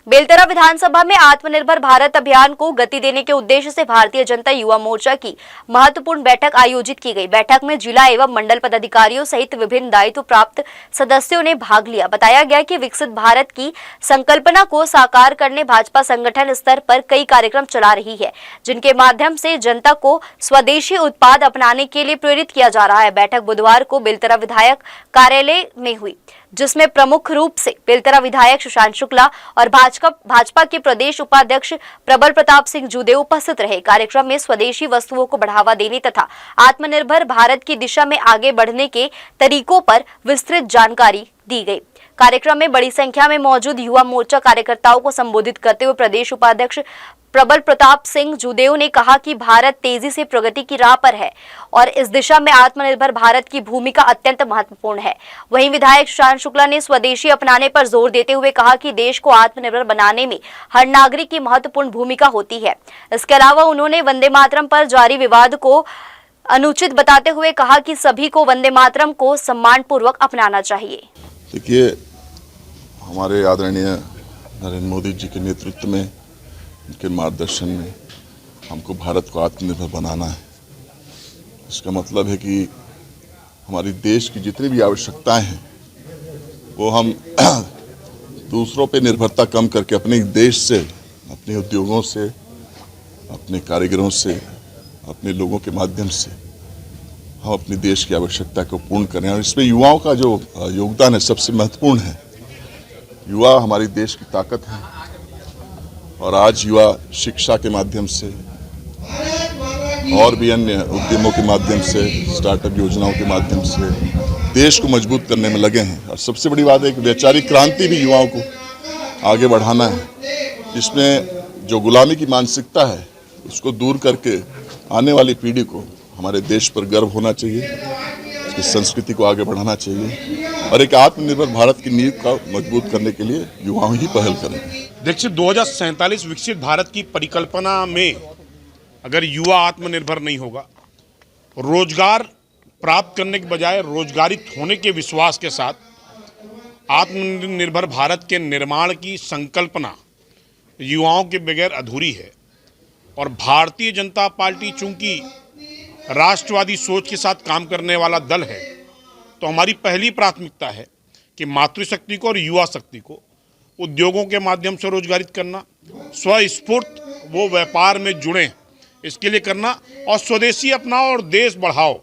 बेलतरा विधानसभा में आत्मनिर्भर भारत अभियान को गति देने के उद्देश्य से भारतीय जनता युवा मोर्चा की महत्वपूर्ण बैठक आयोजित की गई। बैठक में जिला एवं मंडल पदाधिकारियों सहित विभिन्न दायित्व प्राप्त सदस्यों ने भाग लिया। बताया गया कि विकसित भारत की संकल्पना को साकार करने भाजपा संगठन स्तर पर कई कार्यक्रम चला रही है, जिनके माध्यम से जनता को स्वदेशी उत्पाद अपनाने के लिए प्रेरित किया जा रहा है। बैठक बुधवार को बेलतरा विधायक कार्यालय में हुई, जिसमें प्रमुख रूप से बेलतरा विधायक सुशांत शुक्ला और भाजपा के प्रदेश उपाध्यक्ष प्रबल प्रताप सिंह जूदेव उपस्थित रहे। कार्यक्रम में स्वदेशी वस्तुओं को बढ़ावा देने तथा आत्मनिर्भर भारत की दिशा में आगे बढ़ने के तरीकों पर विस्तृत जानकारी दी गई। कार्यक्रम में बड़ी संख्या में मौजूद युवा मोर्चा कार्यकर्ताओं को संबोधित करते हुए प्रदेश उपाध्यक्ष प्रबल प्रताप सिंह जूदेव ने कहा कि भारत तेजी से प्रगति की राह पर है और इस दिशा में आत्मनिर्भर भारत की भूमिका अत्यंत महत्वपूर्ण है। वहीं विधायक सुशांत शुक्ला ने स्वदेशी अपनाने पर जोर देते हुए कहा कि देश को आत्मनिर्भर बनाने में हर नागरिक की महत्वपूर्ण भूमिका होती है। इसके अलावा उन्होंने वंदे मातरम पर जारी विवाद को अनुचित बताते हुए कहा कि सभी को वंदे मातरम को सम्मानपूर्वक अपनाना चाहिए। देखिए, हमारे आदरणीय नरेंद्र मोदी जी के नेतृत्व में, उनके मार्गदर्शन में हमको भारत को आत्मनिर्भर बनाना है। इसका मतलब है कि हमारी देश की जितनी भी आवश्यकताएं हैं वो हम दूसरों पे निर्भरता कम करके अपने देश से, अपने उद्योगों से, अपने कारीगरों से, अपने लोगों के माध्यम से हम अपने देश की आवश्यकता को पूर्ण करें। और इसमें युवाओं का जो योगदान है सबसे महत्वपूर्ण है। युवा हमारी देश की ताकत है और आज युवा शिक्षा के माध्यम से और भी अन्य उद्यमों के माध्यम से, स्टार्टअप योजनाओं के माध्यम से देश को मजबूत करने में लगे हैं। और सबसे बड़ी बात है कि वैचारिक क्रांति भी युवाओं को आगे बढ़ाना है, जिसमें जो गुलामी की मानसिकता है उसको दूर करके आने वाली पीढ़ी को हमारे देश पर गर्व होना चाहिए, इसकी संस्कृति को आगे बढ़ाना चाहिए और एक आत्मनिर्भर भारत की नींव का मजबूत करने के लिए युवाओं ही पहल करेंगे। देखिए, 2047 विकसित भारत की परिकल्पना में अगर युवा आत्मनिर्भर नहीं होगा, रोजगार प्राप्त करने के बजाय रोजगारित होने के विश्वास के साथ आत्मनिर्भर भारत के निर्माण की संकल्पना युवाओं के बगैर अधूरी है। और भारतीय जनता पार्टी चूंकि राष्ट्रवादी सोच के साथ काम करने वाला दल है, तो हमारी पहली प्राथमिकता है कि मातृशक्ति को और युवा शक्ति को उद्योगों के माध्यम से रोजगारित करना, स्वस्फूर्त वो व्यापार में जुड़ें, इसके लिए करना, और स्वदेशी अपनाओ और देश बढ़ाओ।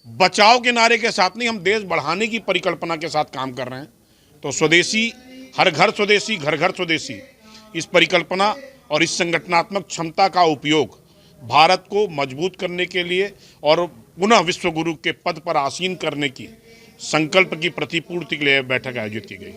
बचाओ के नारे के साथ नहीं, हम देश बढ़ाने की परिकल्पना के साथ काम कर रहे हैं। तो स्वदेशी, हर घर स्वदेशी, घर घर स्वदेशी, इस परिकल्पना और इस संगठनात्मक क्षमता का उपयोग भारत को मजबूत करने के लिए और पुनः विश्व गुरु के पद पर आसीन करने की संकल्प की प्रतिपूर्ति के लिए बैठक आयोजित की गई।